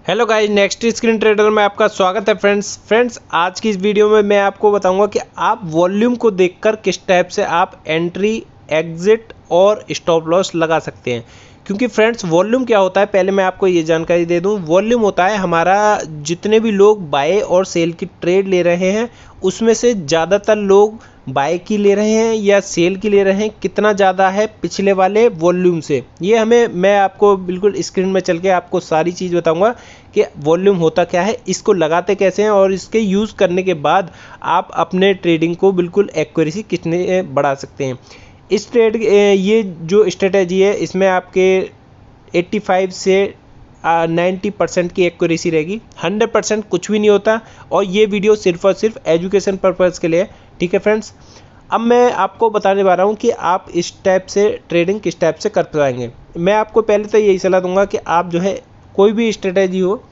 Hello guys, next screen trader में आपका स्वागत है। फ्रेंड्स आज की इस वीडियो में मैं आपको बताऊंगा कि आप वॉल्यूम को देखकर किस टाइप से आप एंट्री, एग्जिट और स्टॉप लॉस लगा सकते हैं। क्योंकि फ्रेंड्स वॉल्यूम क्या होता है, पहले मैं आपको ये जानकारी दे दूं। वॉल्यूम होता है हमारा जितने भी लोग बाय और सेल की ट्रेड ले रहे हैं उसमें से ज़्यादातर लोग बाय की ले रहे हैं या सेल की ले रहे हैं, कितना ज़्यादा है पिछले वाले वॉल्यूम से। ये मैं आपको बिल्कुल स्क्रीन में चल के आपको सारी चीज़ बताऊंगा कि वॉल्यूम होता क्या है, इसको लगाते कैसे हैं और इसके यूज़ करने के बाद आप अपने ट्रेडिंग को बिल्कुल एक्यूरेसी कितने बढ़ा सकते हैं। इस ट्रेड ये जो स्ट्रेटेजी है इसमें आपके 85 से 90% की एक्यूरेसी रहेगी। 100% कुछ भी नहीं होता और ये वीडियो सिर्फ और सिर्फ एजुकेशन पर्पज़ के लिए है। ठीक है फ्रेंड्स, अब मैं आपको बताने वाला हूँ कि आप इस टाइप से ट्रेडिंग किस टाइप से कर पाएंगे। मैं आपको पहले तो यही सलाह दूंगा कि आप जो है कोई भी स्ट्रेटेजी हो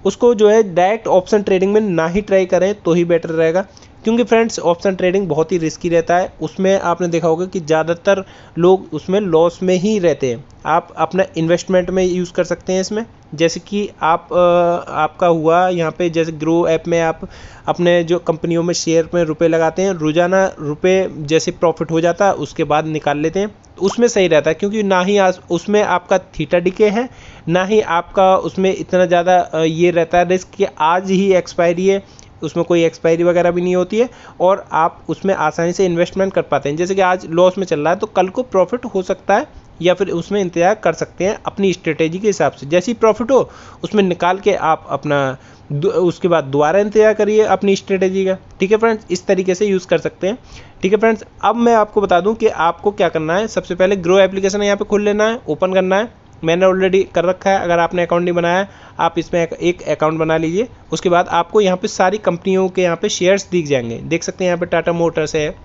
उसको जो है डायरेक्ट ऑप्शन ट्रेडिंग में ना ही ट्राई करें तो ही बेटर रहेगा। क्योंकि फ्रेंड्स ऑप्शन ट्रेडिंग बहुत ही रिस्की रहता है, उसमें आपने देखा होगा कि ज़्यादातर लोग उसमें लॉस में ही रहते हैं। आप अपना इन्वेस्टमेंट में यूज़ कर सकते हैं इसमें, जैसे कि आपका हुआ यहाँ पे, जैसे ग्रो ऐप में आप अपने जो कंपनियों में शेयर में रुपए लगाते हैं, रोज़ाना रुपए जैसे प्रॉफिट हो जाता है उसके बाद निकाल लेते हैं, उसमें सही रहता है। क्योंकि ना ही उसमें आपका थीटा डिके है, ना ही आपका उसमें इतना ज़्यादा ये रहता है रिस्क कि आज ही एक्सपायरी है, उसमें कोई एक्सपायरी वगैरह भी नहीं होती है और आप उसमें आसानी से इन्वेस्टमेंट कर पाते हैं। जैसे कि आज लॉस में चल रहा है तो कल को प्रॉफिट हो सकता है या फिर उसमें इंतजार कर सकते हैं अपनी स्ट्रेटेजी के हिसाब से। जैसे ही प्रॉफिट हो उसमें निकाल के आप अपना उसके बाद दोबारा इंतजार करिए अपनी स्ट्रेटेजी का। ठीक है फ्रेंड्स, इस तरीके से यूज़ कर सकते हैं। ठीक है फ्रेंड्स, अब मैं आपको बता दूं कि आपको क्या करना है। सबसे पहले ग्रो एप्लीकेशन यहाँ पे खोल लेना है, ओपन करना है। मैंने ऑलरेडी कर रखा है, अगर आपने अकाउंट नहीं बनाया है आप इसमें एक अकाउंट बना लीजिए। उसके बाद आपको यहाँ पे सारी कंपनियों के यहाँ पे शेयर्स दिख जाएंगे, देख सकते हैं यहाँ पे टाटा मोटर्स है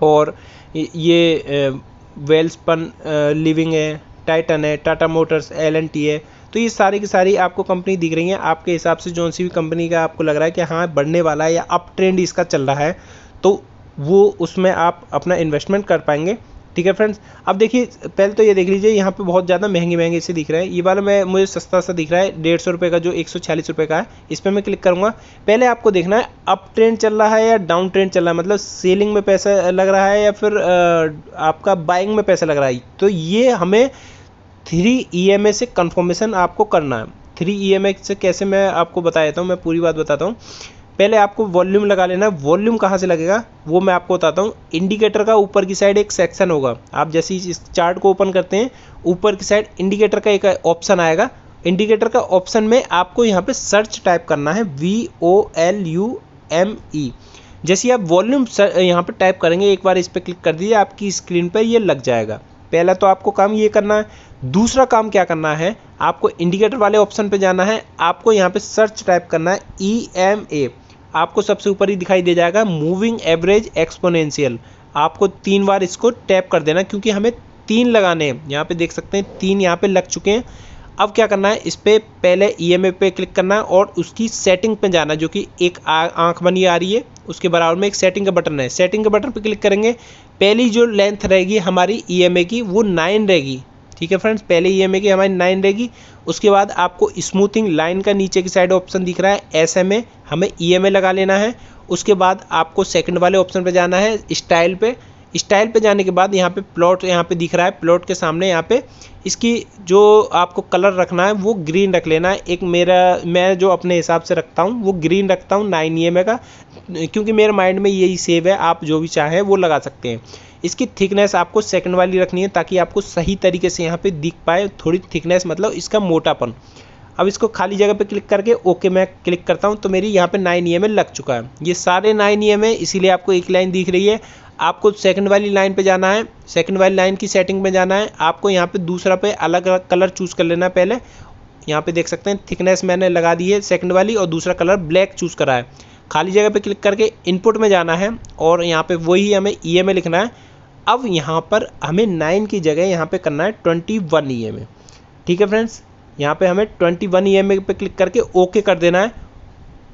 और ये वेल्सपन लिविंग है, टाइटन है, टाटा मोटर्स, L&T है। तो ये सारी की सारी आपको कंपनी दिख रही हैं। आपके हिसाब से जो सी भी कंपनी का आपको लग रहा है कि हाँ बढ़ने वाला है या अप ट्रेंड इसका चल रहा है तो वो उसमें आप अपना इन्वेस्टमेंट कर पाएंगे। ठीक है फ्रेंड्स, अब देखिए पहले तो ये देख लीजिए यहाँ पे बहुत ज़्यादा महंगे से दिख रहा है। ये वाला मुझे सस्ता सा दिख रहा है, 150 रुपये का, जो 146 रुपये का है। इस पर मैं क्लिक करूँगा। पहले आपको देखना है अप ट्रेंड चल रहा है या डाउन ट्रेंड चल रहा है, मतलब सेलिंग में पैसा लग रहा है या फिर आपका बाइंग में पैसा लग रहा है। तो ये हमें 3 EMA से कन्फर्मेशन आपको करना है। 3 EMA से कैसे मैं आपको बता देता हूँ, मैं पूरी बात बताता हूँ। पहले आपको वॉल्यूम लगा लेना है। वॉल्यूम कहाँ से लगेगा वो मैं आपको बताता हूँ। इंडिकेटर का ऊपर की साइड एक सेक्शन होगा, आप जैसे इस चार्ट को ओपन करते हैं ऊपर की साइड इंडिकेटर का एक ऑप्शन आएगा। इंडिकेटर का ऑप्शन में आपको यहाँ पे सर्च टाइप करना है, VOLUME। जैसे आप वॉल्यूम यहाँ पे टाइप करेंगे, एक बार इस पर क्लिक कर दीजिए, आपकी स्क्रीन पर ये लग जाएगा। पहला तो आपको काम ये करना है। दूसरा काम क्या करना है, आपको इंडिकेटर वाले ऑप्शन पे जाना है, आपको यहाँ पे सर्च टाइप करना है EMA। आपको सबसे ऊपर ही दिखाई दे जाएगा मूविंग एवरेज एक्सपोनेंशियल। आपको 3 बार इसको टैप कर देना क्योंकि हमें 3 लगाने हैं। यहाँ पे देख सकते हैं 3 यहाँ पे लग चुके हैं। अब क्या करना है, इस पर पहले EMA पे क्लिक करना है और उसकी सेटिंग पे जाना, जो कि एक आंख बनी आ रही है, उसके बराबर में एक सेटिंग का बटन है। सेटिंग के बटन पे क्लिक करेंगे, पहली जो लेंथ रहेगी हमारी EMA की वो 9 रहेगी। ठीक है फ्रेंड्स, पहले EMA की हमारी 9 रहेगी। उसके बाद आपको स्मूथिंग लाइन का नीचे की साइड ऑप्शन दिख रहा है SMA, हमें EMA लगा लेना है। उसके बाद आपको सेकंड वाले ऑप्शन पे जाना है, स्टाइल पे। स्टाइल पे जाने के बाद यहाँ पे प्लॉट यहाँ पे दिख रहा है, प्लॉट के सामने यहाँ पे इसकी जो आपको कलर रखना है वो ग्रीन रख लेना है। एक मैं जो अपने हिसाब से रखता हूँ वो ग्रीन रखता हूँ 9 EMA का, क्योंकि मेरे माइंड में यही सेव है। आप जो भी चाहें वो लगा सकते हैं। इसकी थिकनेस आपको सेकंड वाली रखनी है ताकि आपको सही तरीके से यहाँ पे दिख पाए। थोड़ी थिकनेस मतलब इसका मोटापन। अब इसको खाली जगह पे क्लिक करके ओके मैं क्लिक करता हूँ तो मेरी यहाँ पे 9 EMA लग चुका है। ये सारे 9 EMA, इसीलिए आपको एक लाइन दिख रही है। आपको सेकंड वाली लाइन पे जाना है, सेकंड वाली लाइन की सेटिंग में जाना है। आपको यहाँ पे दूसरा पे अलग अलग कलर चूज़ कर लेना है। पहले यहाँ पे देख सकते हैं थिकनेस मैंने लगा दी है सेकंड वाली और दूसरा कलर ब्लैक चूज़ करा है। खाली जगह पे क्लिक करके इनपुट में जाना है और यहाँ पे वही हमें EMA लिखना है। अब यहाँ पर हमें 9 की जगह यहाँ पे करना है 21 EMA। ठीक है फ्रेंड्स, यहाँ पे हमें 21 EMA पे क्लिक करके ओके कर देना है।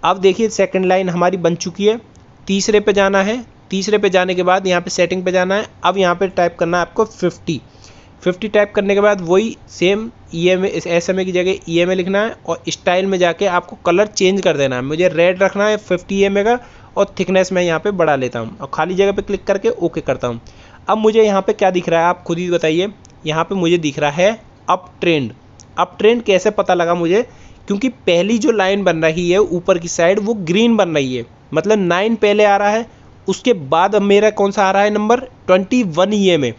अब देखिए सेकंड लाइन हमारी बन चुकी है। तीसरे पे जाना है, तीसरे पे जाने के बाद यहाँ पे सेटिंग पे जाना है। अब यहाँ पे टाइप करना है आपको 50 टाइप करने के बाद वही सेम EMA SMA की जगह EMA लिखना है और स्टाइल में जाके आपको कलर चेंज कर देना है। मुझे रेड रखना है 50 EMA का और थिकनेस मैं यहाँ पे बढ़ा लेता हूँ और खाली जगह पे क्लिक करके ओके करता हूँ। अब मुझे यहाँ पे क्या दिख रहा है आप खुद ही बताइए। यहाँ पे मुझे दिख रहा है अप ट्रेंड। अप ट्रेंड कैसे पता लगा मुझे, क्योंकि पहली जो लाइन बन रही है ऊपर की साइड वो ग्रीन बन रही है, मतलब 9 पहले आ रहा है। उसके बाद अब मेरा कौन सा आ रहा है नंबर 21 EMA,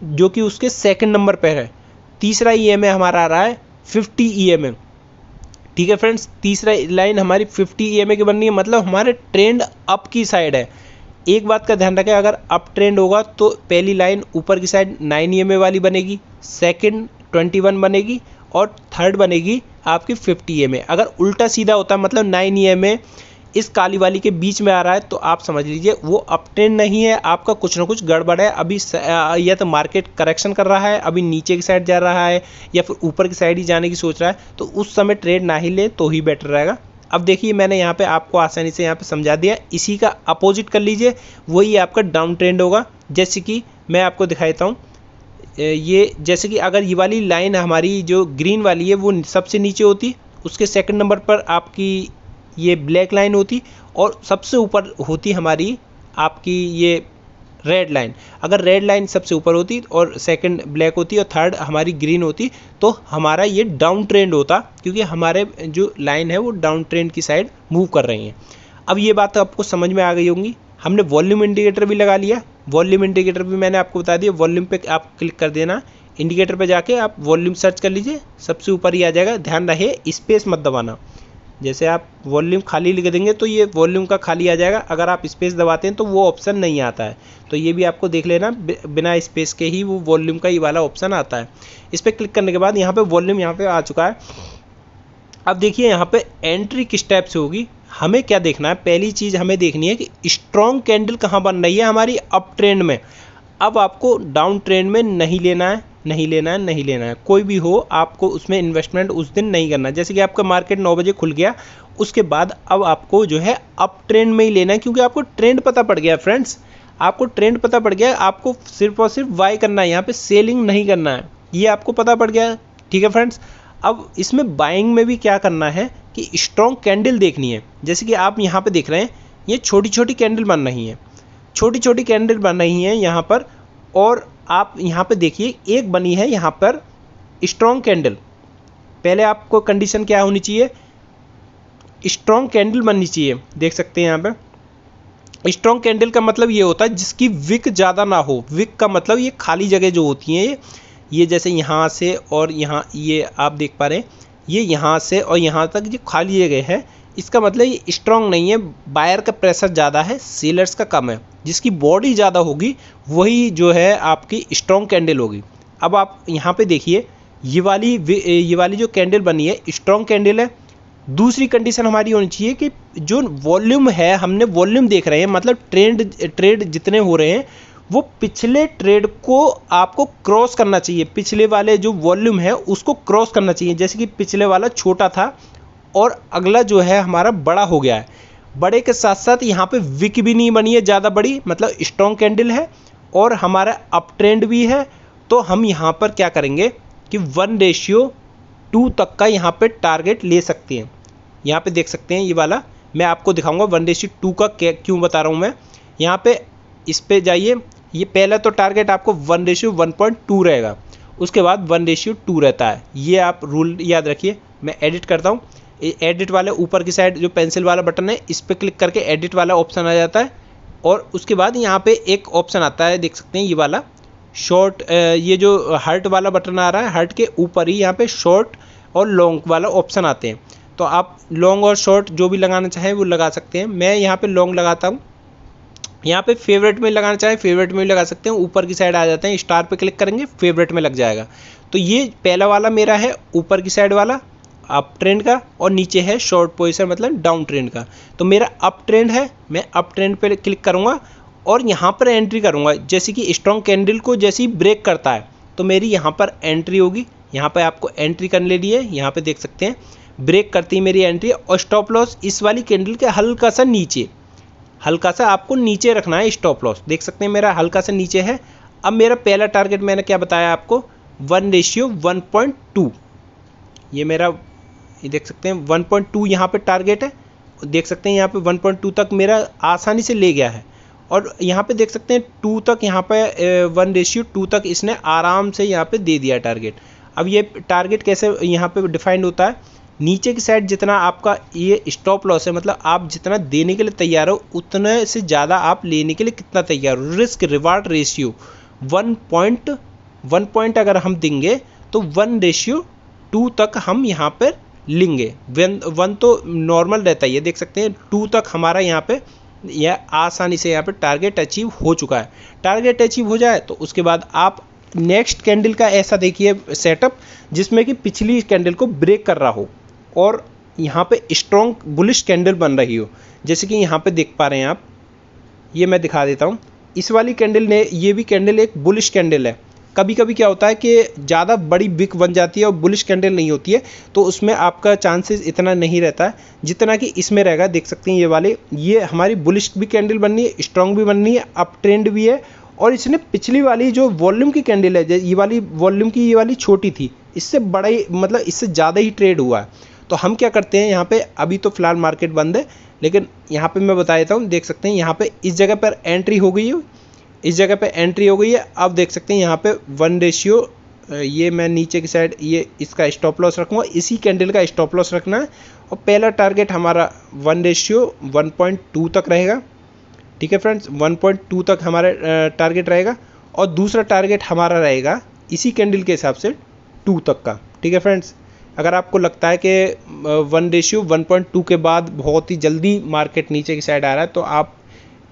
जो कि उसके सेकंड नंबर पर है। तीसरा EMA हमारा आ रहा है 50 EMA। ठीक है फ्रेंड्स, तीसरा लाइन हमारी 50 EMA की बन रही है, मतलब हमारे ट्रेंड अप की साइड है। एक बात का ध्यान रखें, अगर अप ट्रेंड होगा तो पहली लाइन ऊपर की साइड 9 EMA वाली बनेगी, सेकंड 21 बनेगी और थर्ड बनेगी आपकी 50 EMA। अगर उल्टा सीधा होता है मतलब 9 EMA इस काली वाली के बीच में आ रहा है तो आप समझ लीजिए वो अप ट्रेंड नहीं है, आपका कुछ ना कुछ गड़बड़ है। अभी या तो मार्केट करेक्शन कर रहा है, अभी नीचे की साइड जा रहा है, या फिर ऊपर की साइड ही जाने की सोच रहा है, तो उस समय ट्रेड ना ही ले तो ही बेटर रहेगा। अब देखिए मैंने यहाँ पे आपको आसानी से यहाँ पे समझा दिया। इसी का अपोजिट कर लीजिए, वही आपका डाउन ट्रेंड होगा। जैसे कि मैं आपको दिखाता हूँ, ये जैसे कि अगर ये वाली लाइन हमारी जो ग्रीन वाली है वो सबसे नीचे होती, उसके सेकंड नंबर पर आपकी ये ब्लैक लाइन होती और सबसे ऊपर होती हमारी आपकी ये रेड लाइन। अगर रेड लाइन सबसे ऊपर होती और सेकंड ब्लैक होती और थर्ड हमारी ग्रीन होती तो हमारा ये डाउन ट्रेंड होता, क्योंकि हमारे जो लाइन है वो डाउन ट्रेंड की साइड मूव कर रही हैं। अब ये बात आपको समझ में आ गई होंगी। हमने वॉल्यूम इंडिकेटर भी लगा लिया। वॉल्यूम इंडिकेटर भी मैंने आपको बता दिया। वॉल्यूम पे आप क्लिक कर देना, इंडिकेटर पे जाके आप वॉल्यूम सर्च कर लीजिए, सबसे ऊपर ही आ जाएगा। ध्यान रहे स्पेस मत दबाना। जैसे आप वॉल्यूम खाली लिख देंगे तो ये वॉल्यूम का खाली आ जाएगा, अगर आप स्पेस दबाते हैं तो वो ऑप्शन नहीं आता है। तो ये भी आपको देख लेना, बिना स्पेस के ही वो वॉल्यूम का ये वाला ऑप्शन आता है। इस पर क्लिक करने के बाद यहाँ पे वॉल्यूम यहाँ पे आ चुका है। अब देखिए यहाँ पे एंट्री किस टाइप से होगी, हमें क्या देखना है। पहली चीज़ हमें देखनी है कि स्ट्रॉन्ग कैंडल कहाँ बन रही है हमारी अप ट्रेंड में। अब आपको डाउन ट्रेंड में नहीं लेना है, नहीं लेना है, नहीं लेना है। कोई भी हो आपको उसमें इन्वेस्टमेंट उस दिन नहीं करना। जैसे कि आपका मार्केट 9 बजे खुल गया, उसके बाद अब आपको जो है अप ट्रेंड में ही लेना है, क्योंकि आपको ट्रेंड पता पड़ गया फ्रेंड्स। आपको ट्रेंड पता पड़ गया, आपको सिर्फ और सिर्फ बाय करना है, यहाँ पे सेलिंग नहीं करना है, ये आपको पता पड़ गया। ठीक है फ्रेंड्स, अब इसमें बाइंग में भी क्या करना है कि स्ट्रॉन्ग कैंडल देखनी है। जैसे कि आप यहाँ पे देख रहे हैं ये छोटी छोटी कैंडल बन रही हैं, छोटी छोटी कैंडल बन रही हैं यहाँ पर। और आप यहाँ पे देखिए एक बनी है यहाँ पर स्ट्रॉन्ग कैंडल। पहले आपको कंडीशन क्या होनी चाहिए, स्ट्रॉन्ग कैंडल बननी चाहिए। देख सकते हैं यहाँ पे स्ट्रॉन्ग कैंडल का मतलब ये होता है जिसकी विक ज़्यादा ना हो। विक का मतलब ये खाली जगह जो होती हैं ये जैसे यहाँ से और यहाँ, ये आप देख पा रहे हैं ये यहाँ से और यहाँ तक जो खाली जगह है, इसका मतलब ये स्ट्रॉन्ग नहीं है। बायर का प्रेशर ज़्यादा है, सेलर्स का कम है। जिसकी बॉडी ज़्यादा होगी वही जो है आपकी स्ट्रॉन्ग कैंडल होगी। अब आप यहाँ पे देखिए ये वाली जो कैंडल बनी है स्ट्रॉन्ग कैंडल है। दूसरी कंडीशन हमारी होनी चाहिए कि जो वॉल्यूम है, हमने वॉल्यूम देख रहे हैं, मतलब ट्रेड जितने हो रहे हैं वो पिछले ट्रेड को आपको क्रॉस करना चाहिए। पिछले वाले जो वॉल्यूम है उसको क्रॉस करना चाहिए। जैसे कि पिछले वाला छोटा था और अगला जो है हमारा बड़ा हो गया है। बड़े के साथ साथ यहाँ पे विक भी नहीं बनी है ज़्यादा बड़ी, मतलब स्ट्रॉन्ग कैंडल है और हमारा अप ट्रेंड भी है। तो हम यहाँ पर क्या करेंगे कि 1:2 तक का यहाँ पे टारगेट ले सकते हैं। यहाँ पे देख सकते हैं ये वाला, मैं आपको दिखाऊंगा 1:2 का क्यों बता रहा हूँ मैं। यहाँ पे इस पे जाइए, ये पहला तो टारगेट आपको 1:1.2 रहेगा, उसके बाद 1:2 रहता है। ये आप रूल याद रखिए। मैं एडिट करता हूँ, एडिट वाले ऊपर की साइड जो पेंसिल वाला बटन है इस पर क्लिक करके एडिट वाला ऑप्शन आ जाता है। और उसके बाद यहाँ पे एक ऑप्शन आता है, देख सकते हैं ये वाला शॉर्ट, ये जो हर्ट वाला बटन आ रहा है, हर्ट के ऊपर ही यहाँ पे शॉर्ट और लॉन्ग वाला ऑप्शन आते हैं। तो आप लॉन्ग और शॉर्ट जो भी लगाना चाहें वो लगा सकते हैं। मैं यहाँ पे लॉन्ग लगाता हूँ। यहाँ पे फेवरेट में लगाना चाहे फेवरेट में भी लगा सकते हैं। ऊपर की साइड आ जाते हैं, स्टार पे क्लिक करेंगे फेवरेट में लग जाएगा। तो ये पहला वाला मेरा है ऊपर की साइड वाला अप ट्रेंड का, और नीचे है शॉर्ट पोजीशन मतलब डाउन ट्रेंड का। तो मेरा अप ट्रेंड है, मैं अप ट्रेंड पे क्लिक करूँगा और यहाँ पर एंट्री करूँगा। जैसे कि स्ट्रॉन्ग कैंडल को जैसे ही ब्रेक करता है तो मेरी यहाँ पर एंट्री होगी। यहाँ पर आपको एंट्री करने लेनी है, यहाँ पर देख सकते हैं ब्रेक करती है मेरी एंट्री। और स्टॉप लॉस इस वाली कैंडल के हल्का सा नीचे, हल्का सा आपको नीचे रखना है स्टॉप लॉस। देख सकते हैं मेरा हल्का सा नीचे है। अब मेरा पहला टारगेट मैंने क्या बताया आपको, 1:1.2। ये मेरा, ये देख सकते हैं 1.2 यहाँ पे टारगेट है, देख सकते हैं यहाँ पे 1.2 तक मेरा आसानी से ले गया है। और यहाँ पे देख सकते हैं 2 तक, यहाँ पे 1:2 तक इसने आराम से यहाँ पे दे दिया टारगेट। अब ये टारगेट कैसे यहाँ पे डिफाइंड होता है, नीचे की साइड जितना आपका ये स्टॉप लॉस है, मतलब आप जितना देने के लिए तैयार हो उतने से ज़्यादा आप लेने के लिए कितना तैयार हो। रिस्क रिवार्ड रेशियो 1 पॉइंट अगर हम देंगे तो 1:2 तक हम यहाँ पर लेंगे। 1 तो नॉर्मल रहता है, ये देख सकते हैं 2 तक हमारा यहाँ पे यह आसानी से यहाँ पे टारगेट अचीव हो चुका है। टारगेट अचीव हो जाए तो उसके बाद आप नेक्स्ट कैंडल का ऐसा देखिए सेटअप जिसमें कि पिछली कैंडल को ब्रेक कर रहा हो और यहाँ पे स्ट्रॉन्ग बुलिश कैंडल बन रही हो, जैसे कि यहाँ पे देख पा रहे हैं आप। ये मैं दिखा देता हूँ, इस वाली कैंडल ने, ये भी कैंडल एक बुलिश कैंडल है। कभी कभी क्या होता है कि ज़्यादा बड़ी बिग बन जाती है और बुलिश कैंडल नहीं होती है, तो उसमें आपका चांसेस इतना नहीं रहता है जितना कि इसमें रहेगा। देख सकते हैं ये वाले, ये हमारी बुलिश भी कैंडल बननी है, स्ट्रॉन्ग भी बननी है, अप ट्रेंड भी है। और इसने पिछली वाली जो वॉल्यूम की कैंडल है, ये वाली वॉल्यूम की, ये वाली छोटी थी, इससे बड़ा ही, मतलब इससे ज़्यादा ही ट्रेड हुआ है। तो हम क्या करते हैं यहाँ पे, अभी तो फिलहाल मार्केट बंद है, लेकिन यहाँ पे मैं बता देता हूँ। देख सकते हैं यहाँ पे इस जगह पर एंट्री हो गई है, इस जगह पे एंट्री हो गई है। अब देख सकते हैं यहाँ पे 1:, ये मैं नीचे की साइड ये इसका स्टॉप लॉस रखूँगा, इसी कैंडल का स्टॉप लॉस रखना है। और पहला टारगेट हमारा 1:1.2 तक रहेगा। ठीक है फ्रेंड्स, 1.2 तक हमारा टारगेट रहेगा। और दूसरा टारगेट हमारा रहेगा इसी कैंडल के हिसाब से 2 तक का। ठीक है फ्रेंड्स, अगर आपको लगता है कि 1:1.2 के बाद बहुत ही जल्दी मार्केट नीचे की साइड आ रहा है तो आप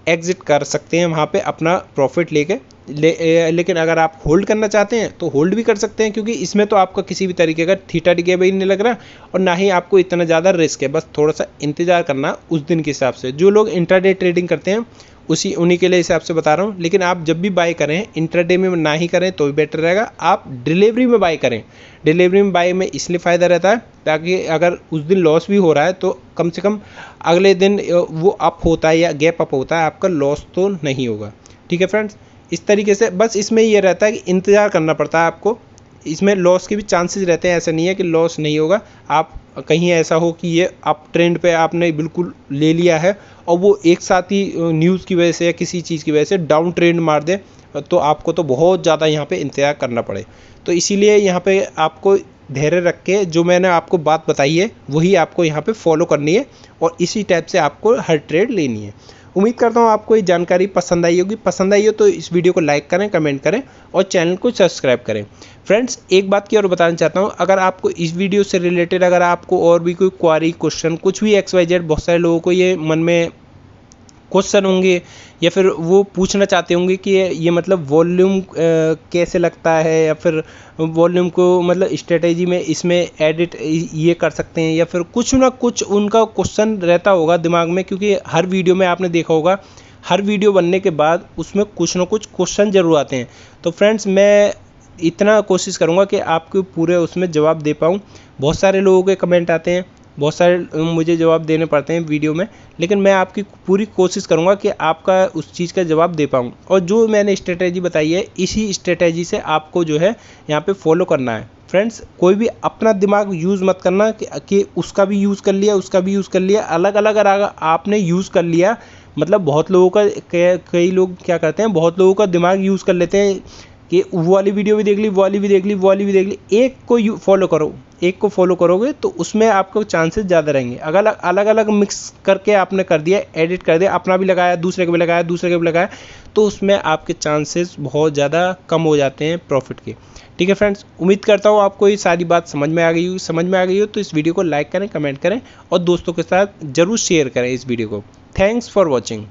एग्जिट कर सकते हैं वहाँ पे अपना प्रॉफिट लेकिन अगर आप होल्ड करना चाहते हैं तो होल्ड भी कर सकते हैं, क्योंकि इसमें तो आपका किसी भी तरीके का थीटा डिके भी नहीं लग रहा और ना ही आपको इतना ज़्यादा रिस्क है। बस थोड़ा सा इंतज़ार करना उस दिन के हिसाब से। जो लोग इंट्राडे ट्रेडिंग करते हैं उन्हीं के लिए हिसाब से बता रहा हूँ। लेकिन आप जब भी बाय करें, इंट्राडे में ना ही करें तो भी बेटर रहेगा। आप डिलीवरी में बाय करें। डिलीवरी में बाय में इसलिए फ़ायदा रहता है ताकि अगर उस दिन लॉस भी हो रहा है तो कम से कम अगले दिन वो अप होता है या गैप अप होता है, आपका लॉस तो नहीं होगा। ठीक है फ्रेंड्स, इस तरीके से बस इसमें ये रहता है कि इंतज़ार करना पड़ता है आपको। इसमें लॉस के भी चांसेस रहते हैं, ऐसा नहीं है कि लॉस नहीं होगा। आप कहीं ऐसा हो कि ये अप ट्रेंड पे आपने बिल्कुल ले लिया है और वो एक साथ ही न्यूज़ की वजह से या किसी चीज़ की वजह से डाउन ट्रेंड मार दे, तो आपको तो बहुत ज़्यादा यहाँ पे इंतज़ार करना पड़े। तो इसीलिए यहाँ पे आपको धैर्य रख के जो मैंने आपको बात बताई है वही आपको यहाँ पे फॉलो करनी है और इसी टाइप से आपको हर ट्रेड लेनी है। उम्मीद करता हूँ आपको ये जानकारी पसंद आई होगी। पसंद आई हो तो इस वीडियो को लाइक करें, कमेंट करें और चैनल को सब्सक्राइब करें। फ्रेंड्स, एक बात की और बताना चाहता हूँ, अगर आपको इस वीडियो से रिलेटेड अगर आपको और भी कोई क्वारी, क्वेश्चन, कुछ भी XYZ, बहुत सारे लोगों को ये मन में क्वेश्चन होंगे या फिर वो पूछना चाहते होंगे कि ये मतलब वॉल्यूम कैसे लगता है या फिर वॉल्यूम को मतलब स्ट्रेटेजी में इसमें एडिट ये कर सकते हैं या फिर कुछ ना कुछ उनका क्वेश्चन रहता होगा दिमाग में, क्योंकि हर वीडियो में आपने देखा होगा, हर वीडियो बनने के बाद उसमें कुछ ना कुछ क्वेश्चन ज़रूर आते हैं। तो फ्रेंड्स, मैं इतना कोशिश करूँगा कि आपके पूरे उसमें जवाब दे पाऊँ। बहुत सारे लोगों के कमेंट आते हैं, बहुत सारे मुझे जवाब देने पड़ते हैं वीडियो में, लेकिन मैं आपकी पूरी कोशिश करूंगा कि आपका उस चीज़ का जवाब दे पाऊँ। और जो मैंने स्ट्रेटेजी बताई है इसी स्ट्रेटेजी से आपको जो है यहाँ पे फॉलो करना है। फ्रेंड्स, कोई भी अपना दिमाग यूज़ मत करना कि उसका भी यूज़ कर लिया, उसका भी यूज़ कर लिया। अलग अलग अगर आपने यूज़ कर लिया, मतलब बहुत लोगों का, कई लोग क्या करते हैं, बहुत लोगों का दिमाग यूज़ कर लेते हैं कि वो वाली वीडियो भी देख ली, वो वाली भी देख ली, वो वाली भी देख ली। एक को फॉलो करो, एक को फॉलो करोगे तो उसमें आपको चांसेस ज़्यादा रहेंगे। अगर अलग अलग मिक्स करके आपने कर दिया, एडिट कर दिया, अपना भी लगाया, दूसरे का भी लगाया, दूसरे का भी लगाया, तो उसमें आपके चांसेस बहुत ज़्यादा कम हो जाते हैं प्रॉफिट के। ठीक है फ्रेंड्स, उम्मीद करता हूँ आपको ये सारी बात समझ में आ गई हो तो इस वीडियो को लाइक करें, कमेंट करें और दोस्तों के साथ ज़रूर शेयर करें इस वीडियो को। Thanks for watching.